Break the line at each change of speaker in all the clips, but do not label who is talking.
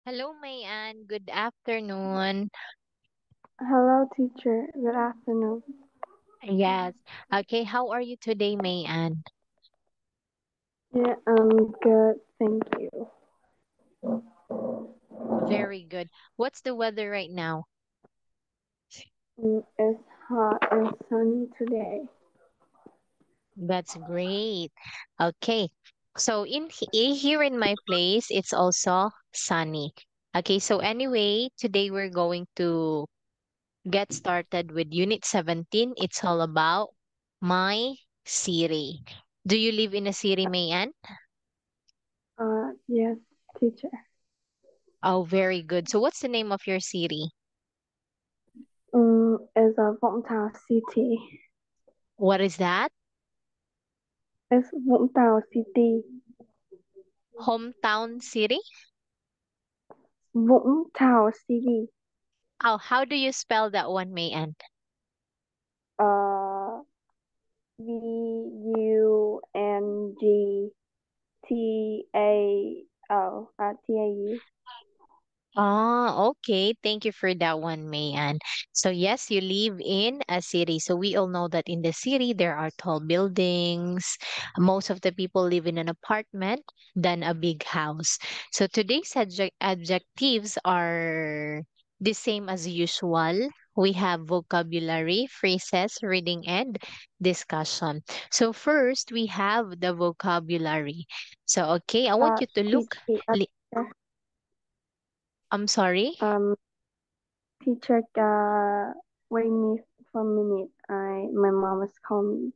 Hello, Mayan. Good afternoon.
Hello, teacher. Good afternoon.
Yes. Okay, how are you today, Mayan?
Yeah, I'm good. Thank you.
Very good. What's the weather right now?
It's hot and sunny today.
That's great. Okay. So here in my place, it's also sunny. Okay, so anyway, today we're going to get started with Unit 17. It's all about my city. Do you live in a city, Mayan?
Yes, teacher.
Oh, very good. So what's the name of your city?
It's a Vũng Tàu City.
What is that?
It's Vũng Tàu City.
Hometown city?
Vũng Tàu City.
Oh, how do you spell that one, Mayan?
Uh, VUNGTAO.
Oh, okay. Thank you for that one, Mayan. So yes, you live in a city. So we all know that in the city there are tall buildings. Most of the people live in an apartment than a big house. So today's adjectives are the same as usual. We have vocabulary, phrases, reading, and discussion. So first, we have the vocabulary. So okay, I want you to look.
Teacher.
li- I'm sorry.
Um, teacher. Wait me for a minute. My mom is calling me.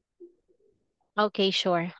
Okay, sure.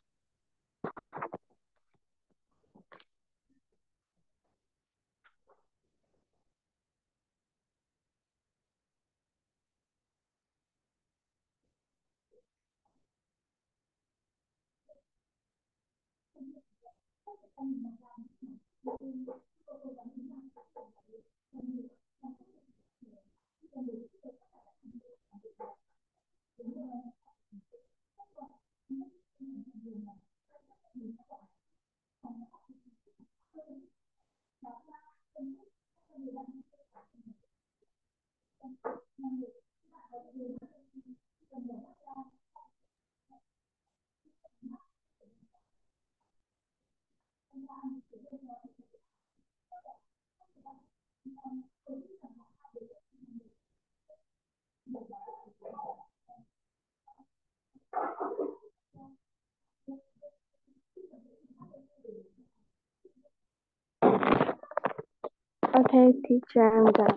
Okay, teacher, I'm done.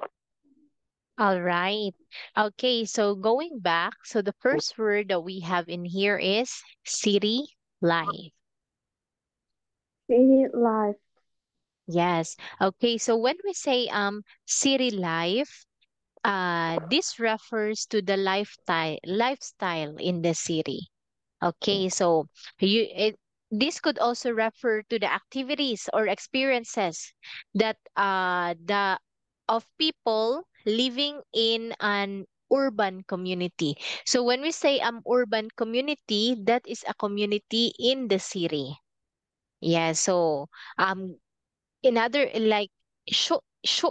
All right. Okay, so going back, so the first word that we have in here is city life.
City life.
Yes. Okay, so when we say city life, this refers to the lifestyle in the city. Okay, so this could also refer to the activities or experiences that the of people living in an urban community. So when we say urban community, that is a community in the city. Yeah, so um in other like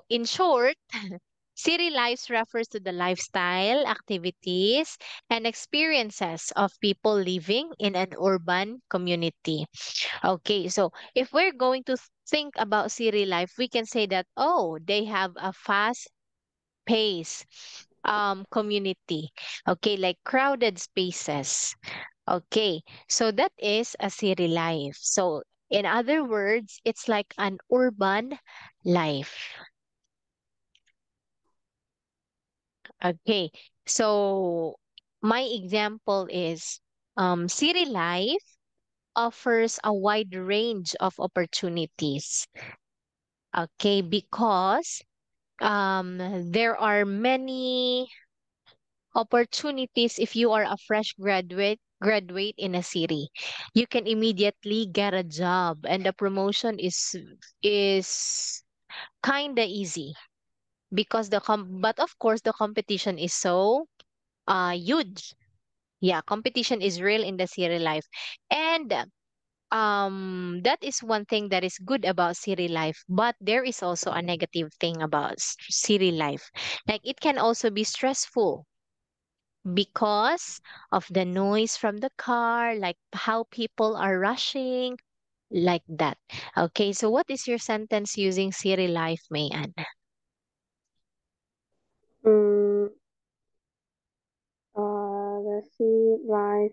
in short, city lives refers to the lifestyle, activities, and experiences of people living in an urban community. Okay, so if we're going to think about city life, we can say that, oh, they have a fast pace community. Okay, like crowded spaces. Okay, so that is a city life. So in other words, it's like an urban life. Okay, so my example is city life offers a wide range of opportunities. Okay, because there are many opportunities if you are a fresh graduate in a city. You can immediately get a job and the promotion is kind of easy because but of course the competition is so huge. Yeah, competition is real in the city life. And that is one thing that is good about city life, but there is also a negative thing about city life. Like it can also be stressful because of the noise from the car, like how people are rushing, like that. Okay, so what is your sentence using city life, Mayan?
Mm, the city life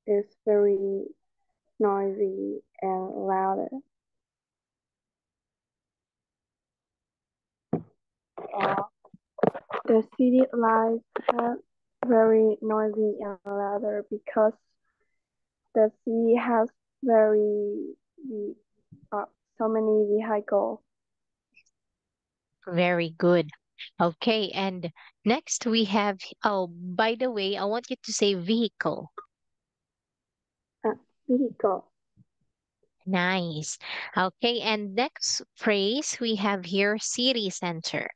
is very noisy and loud. Uh, the city life has very noisy and louder because the city has very uh, so many vehicles.
Very good. Okay, and next we have, oh, by the way, I want you to say vehicle.
Uh, vehicle.
Nice. Okay, and next phrase we have here city center.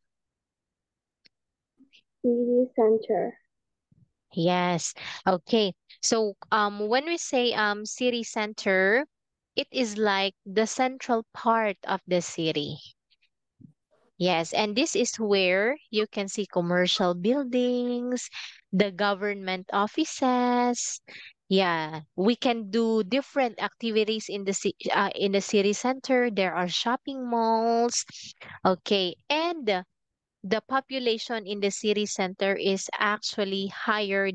City center.
Yes. Okay. So when we say city center, it is like the central part of the city. Yes, and this is where you can see commercial buildings, the government offices. Yeah, we can do different activities in the in the city center. There are shopping malls. Okay, and the population in the city center is actually higher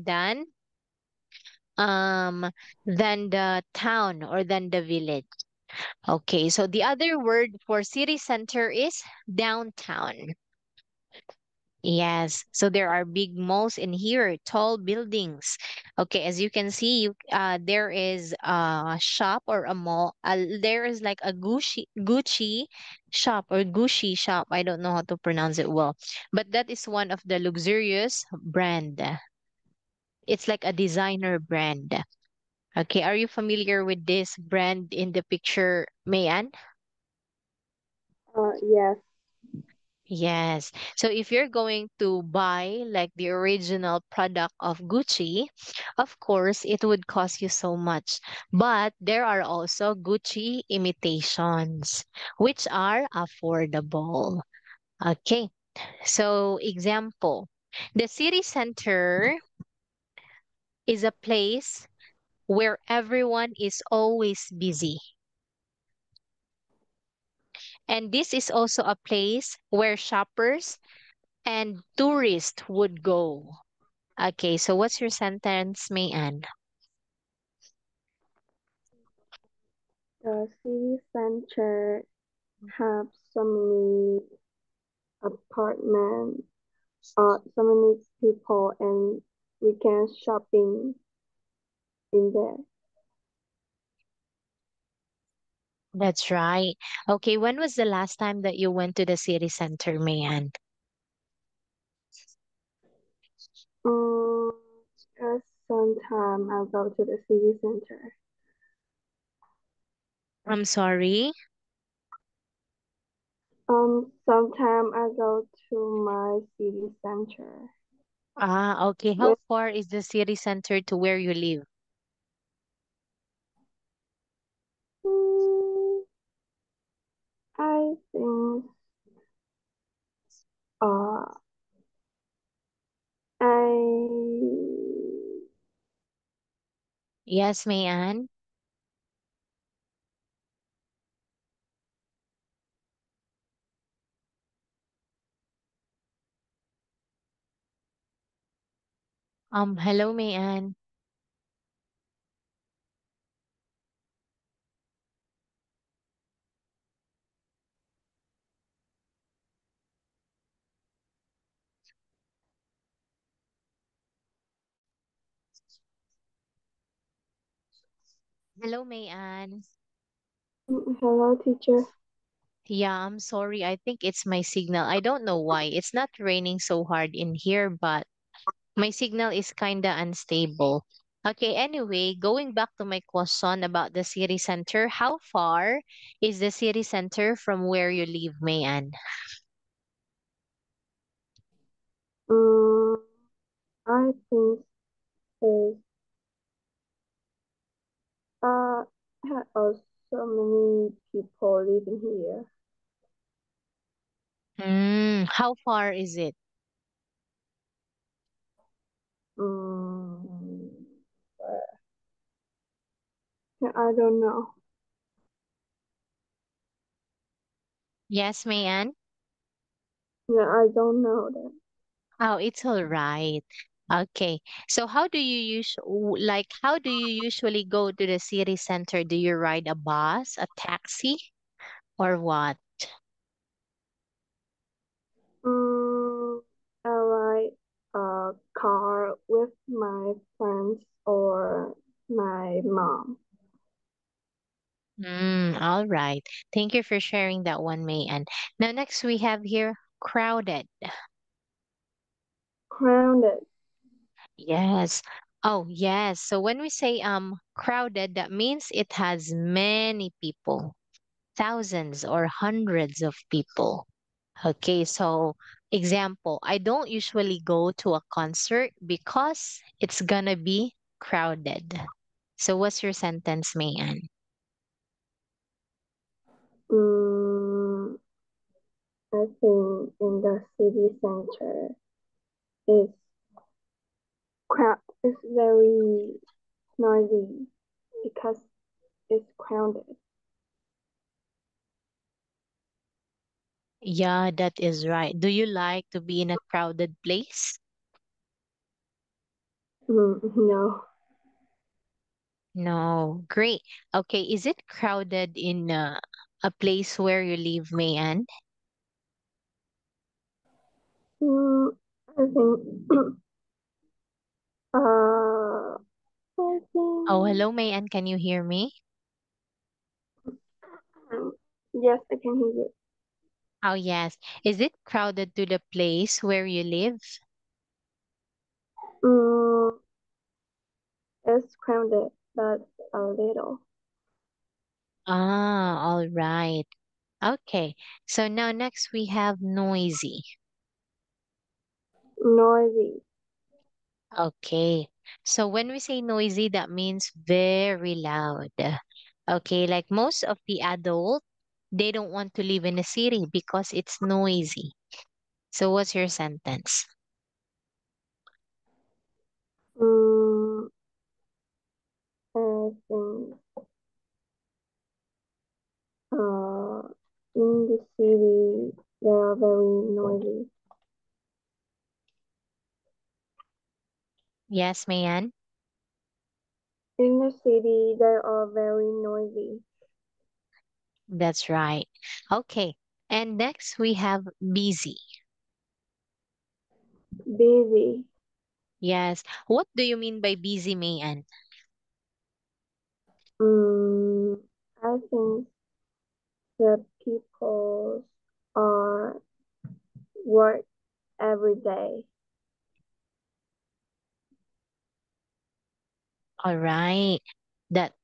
um than the town or than the village. Okay, so the other word for city center is downtown. Yes, so there are big malls in here, tall buildings. Okay, as you can see, there is a shop or a mall. There is like a Gucci shop or Gucci shop. I don't know how to pronounce it well, but that is one of the luxurious brand. It's like a designer brand. Okay, are you familiar with this brand in the picture, Mayan?
Yes.
Yes. So if you're going to buy like the original product of Gucci, of course, it would cost you so much. But there are also Gucci imitations, which are affordable. Okay. So example, the city center is a place where everyone is always busy. And this is also a place where shoppers and tourists would go. Okay, so what's your sentence, Mayan?
The city center have so many apartments, so many people, and we can shopping in there.
That's right. Okay, when was the last time that you went to the city center, Mayan?
Um, sometime I'll go to the city center.
I'm sorry.
Sometime I go to my city center.
Ah, okay. How
When
far is the city center to where you live?
mm, I think uh I
Yes, Mayan. Hello, Mayan. Hello, Mayan.
hello teacher.
Yeah, I'm sorry. I think it's my signal. I don't know why. It's not raining so hard in here, but my signal is kinda unstable. Okay, anyway, going back to my question about the city center, how far is the city center from where you live, Mayan?
Um, I think is uh so many people living here.
How far is it?
Mm, I don't know.
Yes, Mayan?
Yeah, I don't know that.
Oh, it's all right. Okay. So how do you usually go to the city center? Do you ride a bus, a taxi, or what?
Mm, I ride a car with my friends or my mom.
All right. Thank you for sharing that one, Mayan. Now next we have here crowded.
Grounded.
Yes. Oh, yes. So when we say crowded, that means it has many people, thousands or hundreds of people. Okay, so example, I don't usually go to a concert because it's gonna be crowded. So what's your sentence, Mayan?
Mm, I think in the city center is crowd is very noisy because it's crowded.
Yeah, that is right. Do you like to be in a crowded place?
No.
No. Great. Okay, is it crowded in a place where you live, Mayan?
Mm, I think I
Oh,
think
hello, Mayan. Can you hear me?
yes, I can hear you.
Oh, yes. Is it crowded to the place where you live?
Mm, it's crowded, but a little
Ah, all right. Okay. So now next we have noisy.
noisy.
Okay. So when we say noisy, that means very loud. Okay, like most of the adult, they don't want to live in a city because it's noisy. So what's your sentence?
Mm, I think uh, in the city they are very noisy.
Yes, Mayan?
In the city they are very noisy.
That's right. Okay. And next we have busy.
Busy.
Yes. What do you mean by busy, Mayan?
Mm, I think the people are work every day.
All right.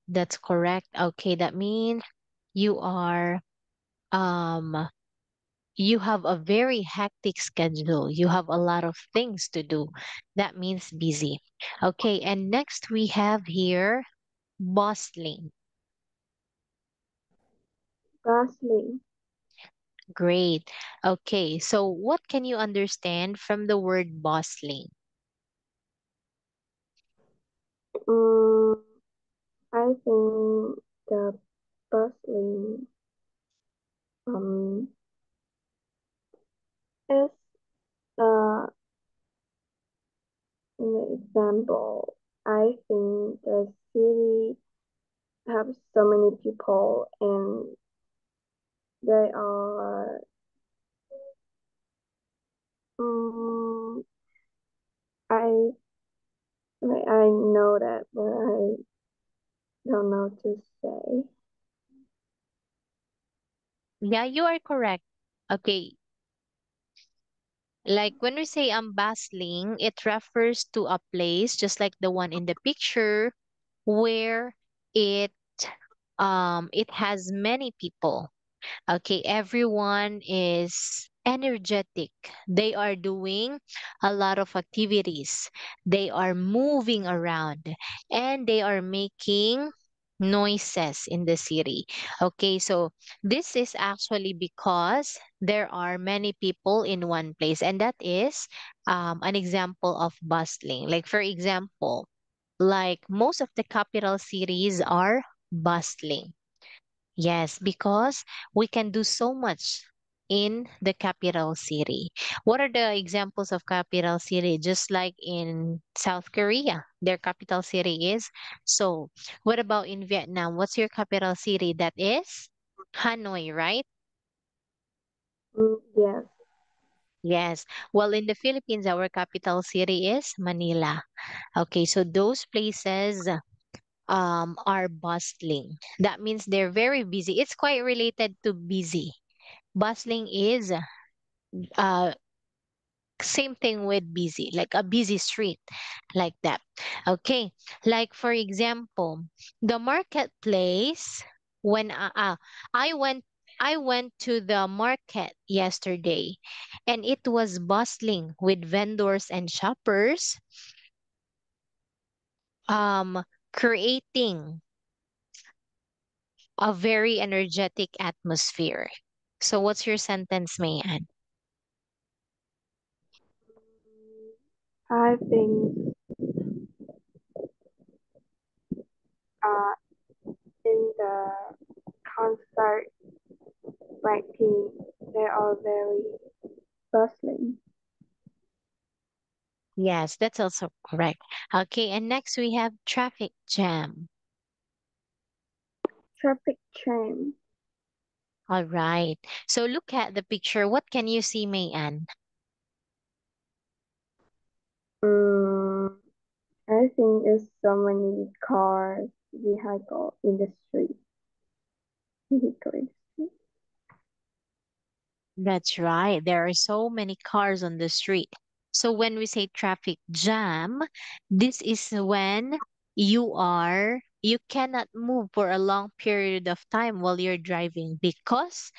That's correct. Okay, that means you are um you have a very hectic schedule. You have a lot of things to do. That means busy. Okay, and next we have here bustling.
Bustling.
Great. Okay, so what can you understand from the word bustling?
Mm, I think the bustling um is in the example. I think the city have so many people and they are um, I I know that but I don't know to say.
Yeah, you are correct. Okay, like when we say bustling, it refers to a place just like the one in the picture where it it has many people. Okay, everyone is energetic. They are doing a lot of activities. They are moving around and they are making noises in the city. Okay, so this is actually because there are many people in one place, and that is an example of bustling. Like, for example, like most of the capital cities are bustling. Yes, because we can do so much in the capital city. What are the examples of capital city? Just like in South Korea, their capital city is Seoul. What about in Vietnam? What's your capital city? That is Hanoi, right?
Yes.
Yes. Well, in the Philippines, our capital city is Manila. Okay, so those places are bustling. That means they're very busy. It's quite related to busy. Bustling is uh same thing with busy, like a busy street, like that. Okay, like for example, the marketplace. When I went, I went to the market yesterday, and it was bustling with vendors and shoppers, creating a very energetic atmosphere. So, what's your sentence, Mayan?
I think uh, in the concert writing, they are very bustling.
Yes, that's also correct. Okay, and next we have traffic jam.
Traffic jam.
All right. So look at the picture. What can you see, Mayan?
Mm, I think it's so many cars, vehicle in the street. Vehicles.
That's right. There are so many cars on the street. So when we say traffic jam, this is when you cannot move for a long period of time while you're driving because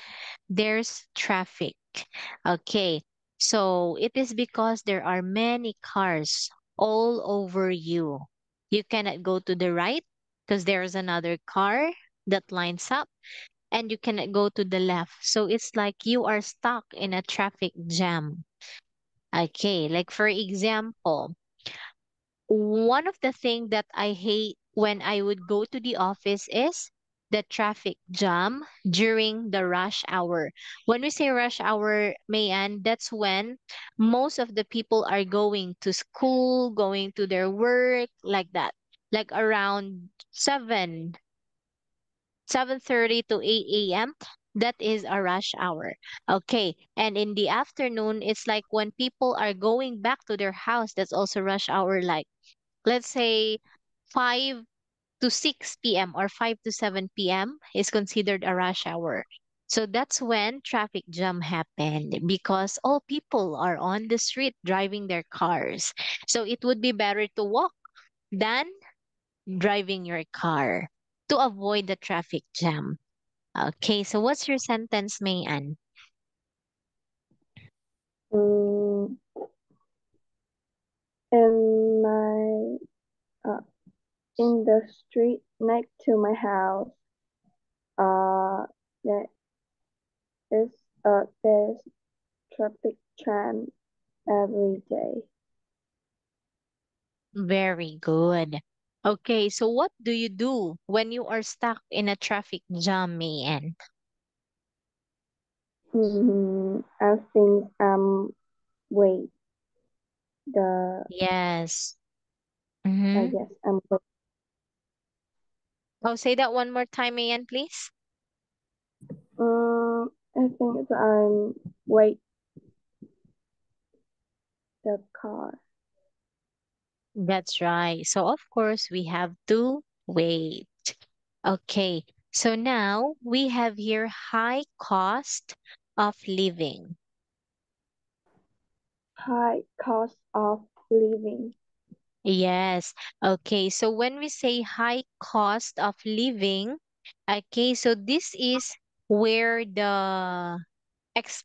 there's traffic. Okay. So it is because there are many cars all over you. You cannot go to the right because there's another car that lines up, and you cannot go to the left. So it's like you are stuck in a traffic jam. Okay. Like for example, one of the things that I hate when I would go to the office is the traffic jam during the rush hour. When we say rush hour, Mayan, that's when most of the people are going to school, going to their work, like that. Like around 7:30 to 8 a.m. That is a rush hour. Okay. And in the afternoon, it's like when people are going back to their house, that's also rush hour. Like, let's say 5 to 6 p.m. or 5 to 7 p.m. is considered a rush hour. So that's when traffic jam happened because all people are on the street driving their cars. So it would be better to walk than driving your car to avoid the traffic jam. Okay, so what's your sentence, Mayan?
Mm, in my uh, in the street next to my house, there is there's traffic jam every day.
Very good. Okay, so what do you do when you are stuck in a traffic jam, Mayan?
I think wait the
Yes.
I
Mm-hmm.
guess I'm wait.
Oh, say that one more time, Mayan, please.
I think I'm wait the car.
That's right. So, of course, we have to wait. Okay, so now we have here high cost of living.
High cost of living.
Yes. Okay. So when we say high cost of living, okay, so this is where the ex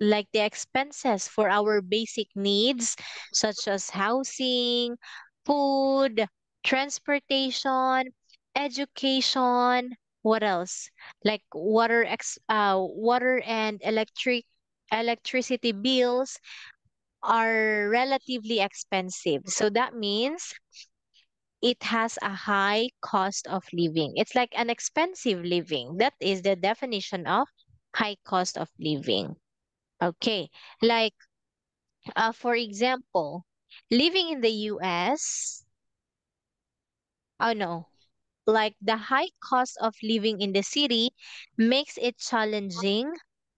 like the expenses for our basic needs such as housing, food, transportation. education, what else? Like water and electricity bills are relatively expensive. So that means it has a high cost of living. It's like an expensive living. That is the definition of high cost of living. Okay. Like, for example, living in the US, oh no, like the high cost of living in the city makes it challenging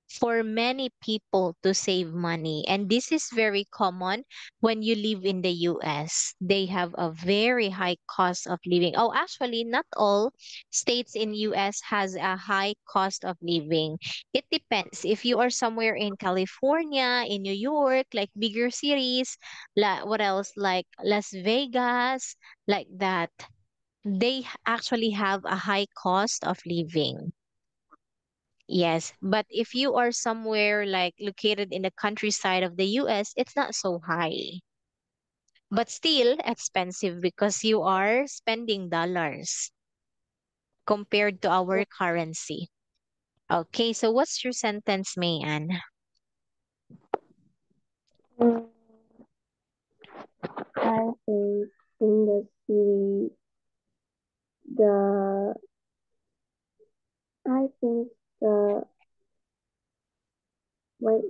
for many people to save money. And this is very common when you live in the US. They have a very high cost of living. Oh, actually, not all states in US has a high cost of living. It depends. If you are somewhere in California, in New York, like bigger cities, what else? Like Las Vegas, like that, actually have a high cost of living. Yes, but if you are somewhere like located in the countryside of the US, it's not so high, but still expensive because you are spending dollars compared to our currency. Okay, so what's your sentence, Mayan?
Mm, I think in the city, the I think the wait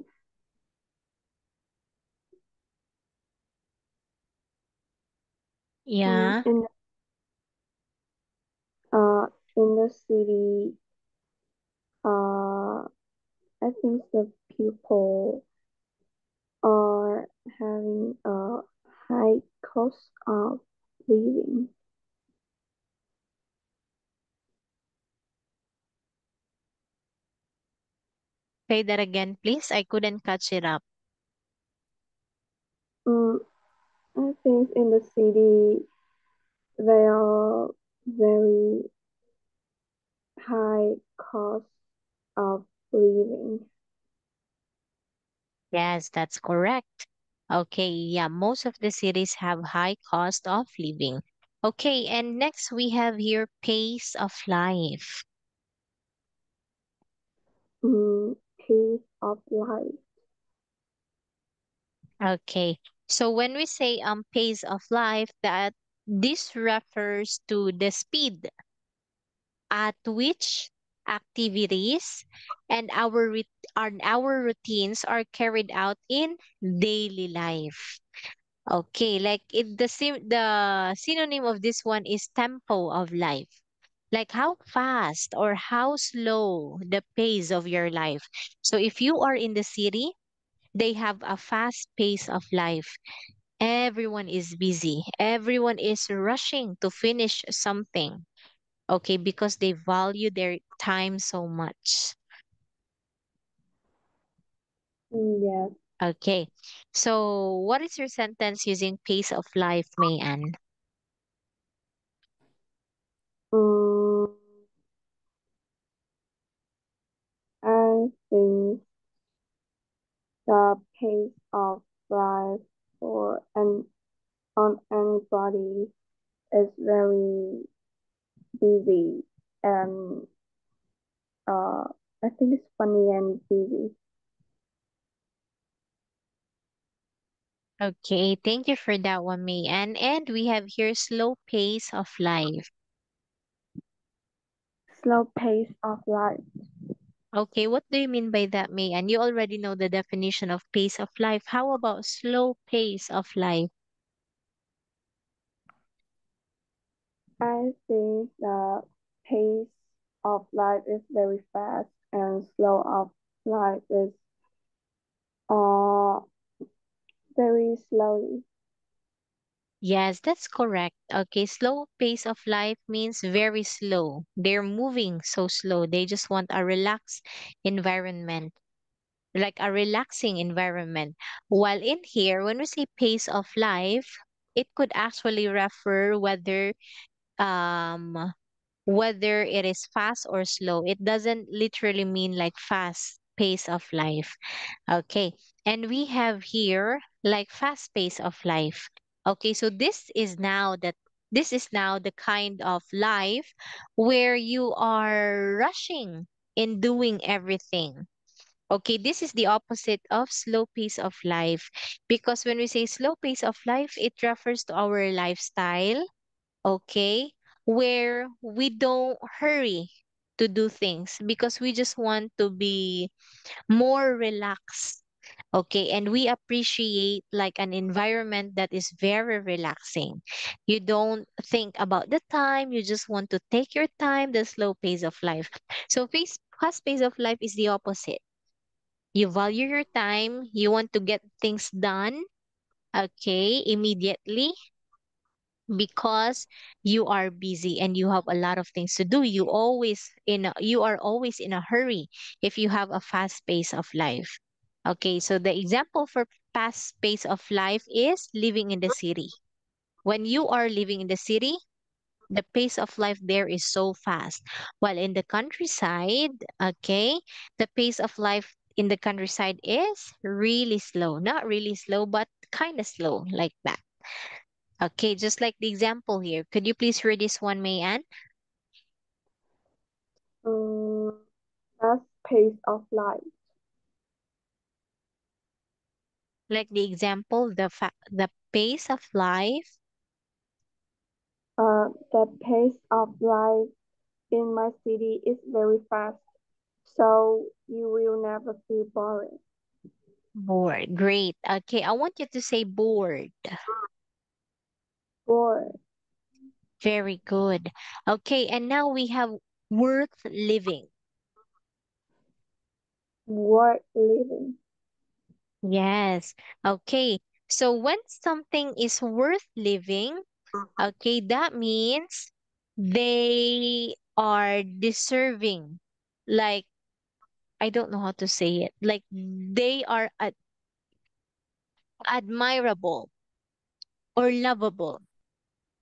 mm,
Yeah,
uh in the city, uh I think the people are having a high cost of living.
say that again, please. I couldn't catch it up.
Mm, I think in the city they are very high cost of living.
Yes, that's correct. Okay, yeah, most of the cities have high cost of living. Okay, and next we have here pace of life.
Pace of life.
Okay. So when we say pace of life, that this refers to the speed at which activities and our routines are carried out in daily life. Okay, like the synonym of this one is tempo of life. Like how fast or how slow the pace of your life. So if you are in the city, they have a fast pace of life. Everyone is busy. Everyone is rushing to finish something. Okay, because they value their time so much.
Yes.
Okay. So, what is your sentence using pace of life, Mayan?
Mm, I think the pace of life for an on anybody is very busy and uh I think it's funny and busy.
Okay, thank you for that one, Mayan. And we have here slow pace of life.
Slow pace of life.
Okay, what do you mean by that, Mayan? You already know the definition of pace of life. How about slow pace of life?
I think the pace of life is very fast and slow of life is uh very slowly.
Yes, that's correct. Okay, slow pace of life means very slow. They're moving so slow. They just want a relaxed environment, like a relaxing environment. While in here, when we say pace of life, it could actually refer um whether it is fast or slow. It doesn't literally mean like fast pace of life. Okay. And we have here like fast pace of life. Okay, so this is now This is now the kind of life where you are rushing in doing everything. Okay, this is the opposite of slow pace of life. Because when we say slow pace of life, it refers to our lifestyle, okay, where we don't hurry to do things because we just want to be more relaxed. Okay, and we appreciate like an environment that is very relaxing. You don't think about the time, you just want to take your time, the slow pace of life. So fast pace of life is the opposite. You value your time, you want to get things done, okay, immediately because you are busy and you have a lot of things to do. You are always in a hurry if you have a fast pace of life. Okay, so the example for fast pace of life is living in the city. When you are living in the city, the pace of life there is so fast. While in the countryside, okay, the pace of life in the countryside is really slow. Not really slow, but kind of slow, like that. Okay, just like the example here. Could you please read this one, Mayan?
Um, fast pace of life.
Like the example, the pace of life.
The pace of life in my city is very fast, so you will never feel boring.
Bored. Great. Okay, I want you to say bored.
Bored,
Very good. Okay, and now we have worth living.
worth living.
Yes. Okay. So when something is worth living, okay, that means they are deserving. Like, I don't know how to say it. Like, they are admirable or lovable.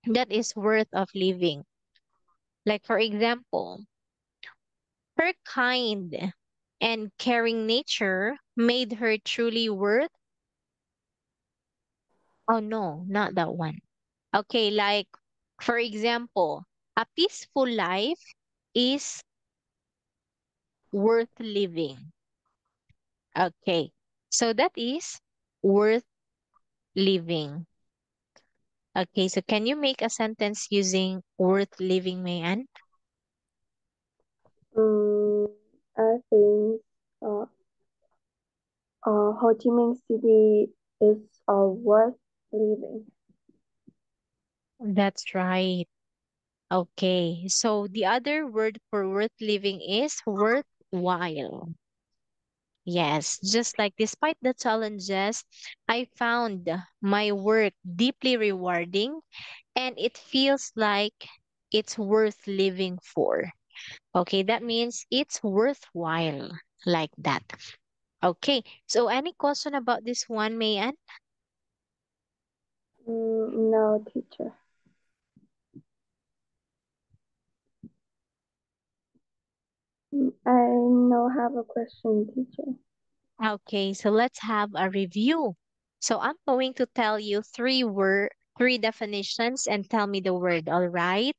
That is worth of living. Like, for example, her kind and caring nature made her truly worth. Oh, no, not that one. Okay, like for example, a peaceful life is worth living. Okay, so that is worth living. Okay, so can you make a sentence using worth living, Mayan?
Um, I think uh, Ho Chi Minh City is worth living.
That's right. Okay, so the other word for worth living is worthwhile. Yes, just like despite the challenges, I found my work deeply rewarding and it feels like it's worth living for. Okay, that means it's worthwhile like that. Okay, so any question about this one, Mayan?
No, teacher. I now have a question, teacher.
Okay, so let's have a review. So I'm going to tell you three definitions and tell me the word, all right?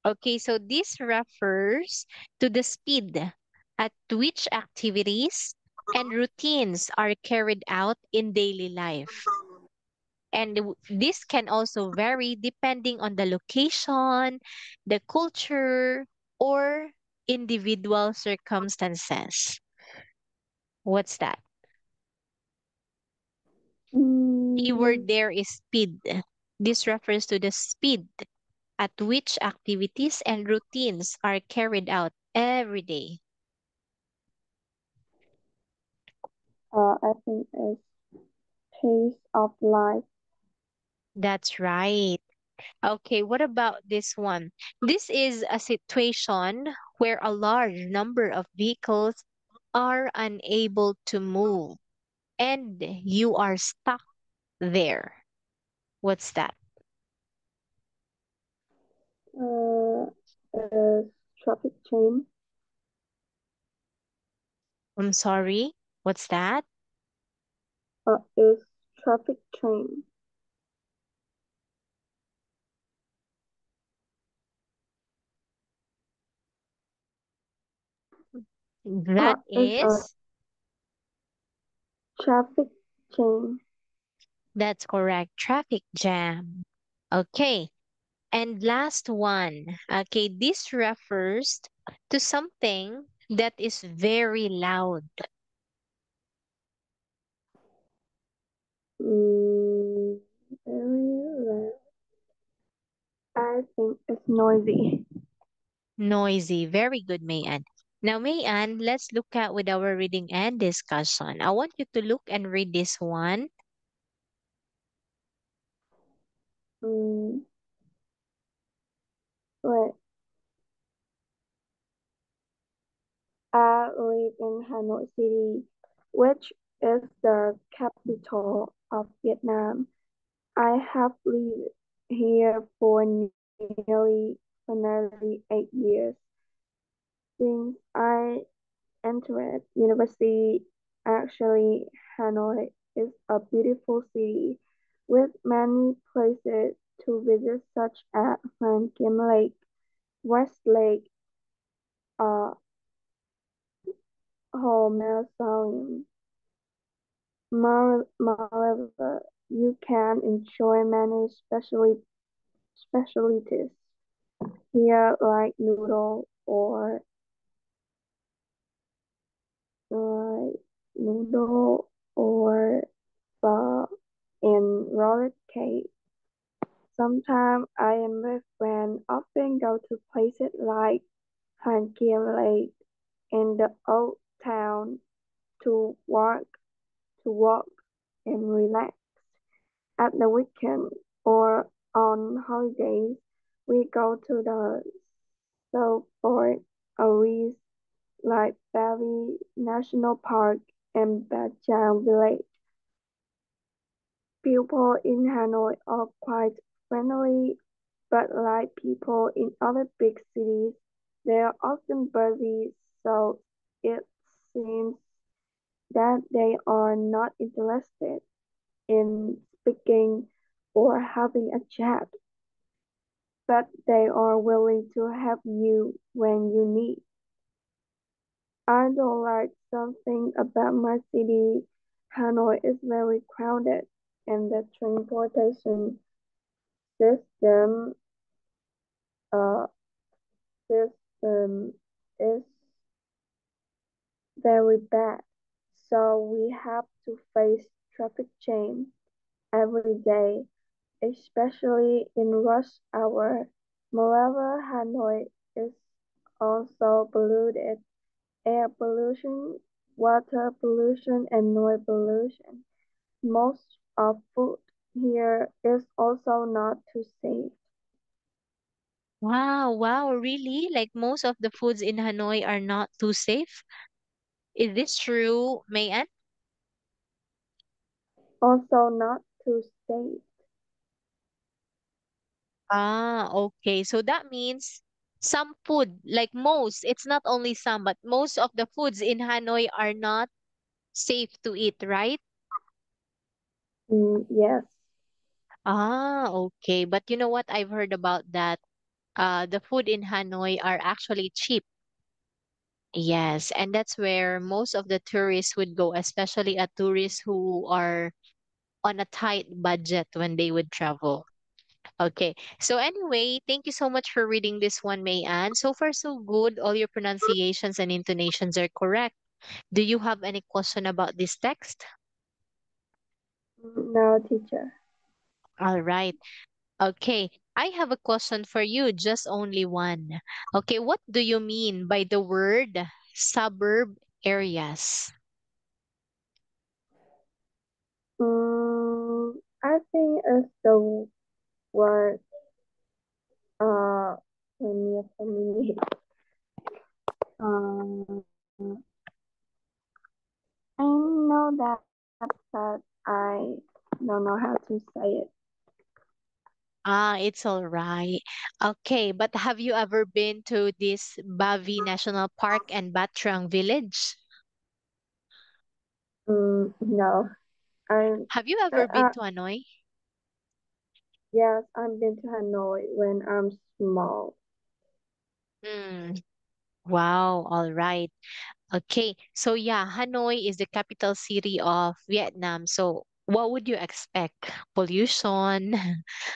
Okay, so this refers to the speed at which activities and routines are carried out in daily life. And this can also vary depending on the location, the culture, or individual circumstances. What's that?
Mm,
Keyword there is speed. This refers to the speed at which activities and routines are carried out every day.
I think it's pace of life.
That's right. Okay, what about this one? This is a situation where a large number of vehicles are unable to move and you are stuck there. What's that?
Uh, is traffic jam.
I'm sorry. What's that?
Is traffic jam.
That
It's a
is,
traffic jam.
that's correct, traffic jam. Okay. And last one. Okay, this refers to something that is very loud.
Mm, very loud. I think it's noisy.
Noisy. Very good, Mayan. Now, Mayan, let's look at with our reading and discussion. I want you to look and read this one.
Mm, wait, I live in Hanoi City, which is the capital of Vietnam. I have lived here for nearly 8 years. Since I entered university, actually, Hanoi is a beautiful city with many places to visit, such as Hoàn Kiếm Lake, West Lake, uh, Hồ Mausoleum. Moreover, you can enjoy many specialties here, like like noodle or pho in roller cake. Sometimes I and my friend often go to places like Han Kim Lake in the old town to walk and relax. At the weekend or on holidays, we go to the Southport areas like Valley National Park and Bat Giang Village. People in Hanoi are quite friendly, but like people in other big cities, they are often busy, so it seems that they are not interested in speaking or having a chat, but they are willing to help you when you need. I don't like something about my city. Hanoi is very crowded, and the transportation system uh, system is very bad. So we have to face traffic jam every day, especially in rush hour. Moreover, Hanoi is also polluted. Air pollution, water pollution, and noise pollution. Most of food here is also not too safe.
Wow, wow, really? Like most of the foods in Hanoi are not too safe? Is this true, Mayan?
Also not too safe.
Ah, okay. So that means some food, like most, it's not only some, but most of the foods in Hanoi are not safe to eat, right?
Yes.
Ah, okay. But you know what? I've heard about that. The food in Hanoi are actually cheap. Yes, and that's where most of the tourists would go, especially tourists who are on a tight budget when they would travel. Okay. So anyway, thank you so much for reading this one, Mayan. So far, so good. All your pronunciations and intonations are correct. Do you have any question about this text?
No, teacher.
All right. Okay. I have a question for you, just only one. Okay, what do you mean by the word suburb areas?
I think it's the word uh for me. Um, I know that, but I don't know how to say it.
Ah, it's all right. Okay, but have you ever been to this Bavi National Park and Batrang Village?
No. I,
Have you ever been to Hanoi?
yes, I've been to Hanoi when I'm small.
Hmm. Wow, all right. Okay, so yeah, Hanoi is the capital city of Vietnam. So what would you expect? Pollution,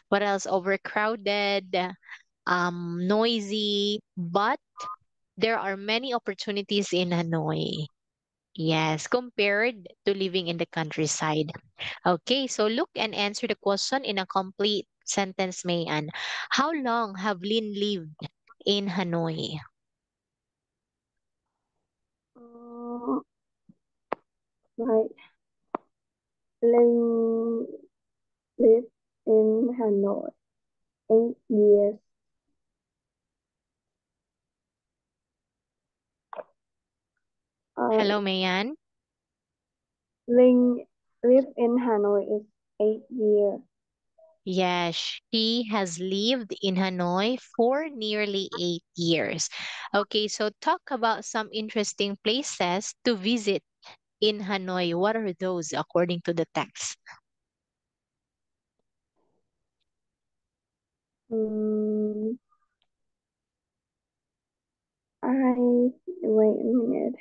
what else? Overcrowded, noisy, but there are many opportunities in Hanoi. Yes, compared to living in the countryside. Okay, so look and answer the question in a complete sentence, Mayan. How long have Lin lived in Hanoi?
Uh, like Ling lived in Hanoi 8 years. Uh,
Hello, Mayan.
Ling lived in Hanoi is 8 years.
Yes, she has lived in Hanoi for nearly 8 years. Okay, so talk about some interesting places to visit in Hanoi. What are those according to the text?
Mm, I wait a minute.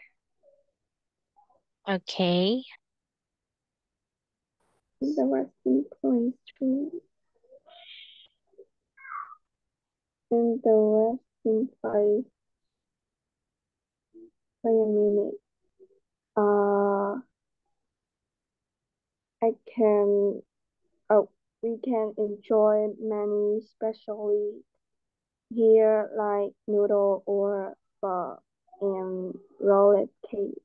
Okay,
The resting place too. In the resting place. Wait a minute. Uh, I can. Oh, we can enjoy many specially here like noodle or pho and rolled cake.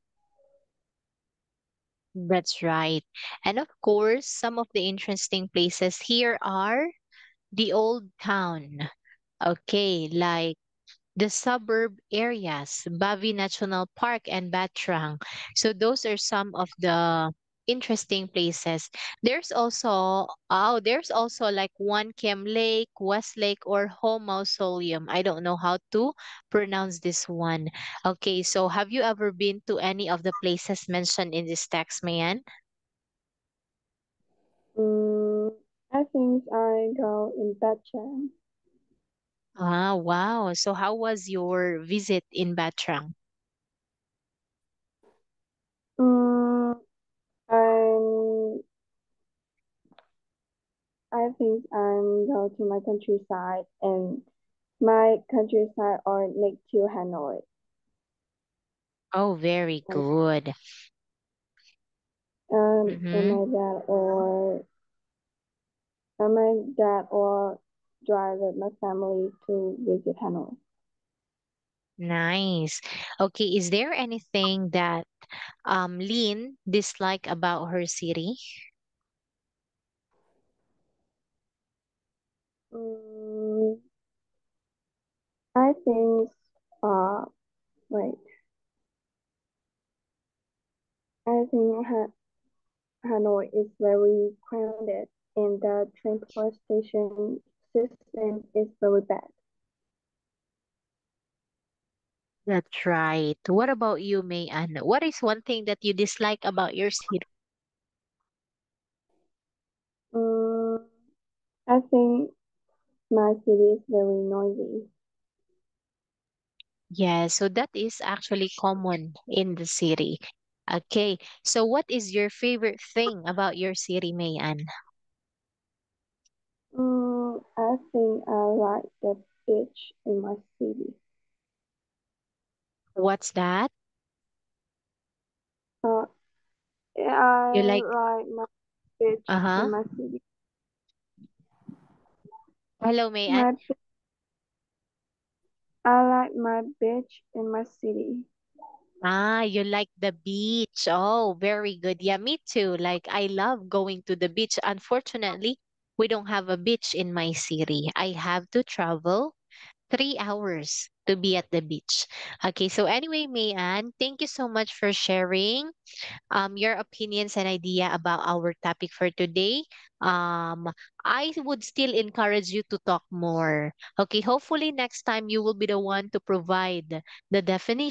that's right. And of course, some of the interesting places here are the old town. Okay, like the suburb areas, Bavi National Park and Batrang. So those are some of the interesting places. There's also like One Kem Lake, Westlake, or Ho Mausoleum. I don't know how to pronounce this one. Okay, so have you ever been to any of the places mentioned in this text, Mayan?
Mm, I think I go in Bachan.
Ah, wow. So how was your visit in Batrang?
Mm, I'm, I think I'm go to my countryside and my countryside are next to Hanoi.
Oh, very
And,
good.
and
Mm-hmm.
my dad or drive with my family to visit Hanoi.
Nice. Okay, is there anything that Lynn dislike about her city?
Mm, I think, uh, wait, I think Hanoi is very crowded and the transportation system is very bad.
That's right. What about you, Mayan? What is one thing that you dislike about your city?
Mm, I think my city is very noisy.
Yeah, so that is actually common in the city. Okay, so what is your favorite thing about your city, Mayan?
I think I like the beach in my city.
What's that?
Uh,
You
I
like,
like my beach
uh-huh.
in my city.
Hello, Mayan.
My I like my beach in my city.
Ah, you like the beach. Oh, very good. Yeah, me too. Like, I love going to the beach. Unfortunately, we don't have a beach in my city. I have to travel 3 hours to be at the beach. Okay, so anyway, Mayan, thank you so much for sharing your opinions and idea about our topic for today. Um, I would still encourage you to talk more. Okay, hopefully next time you will be the one to provide the definition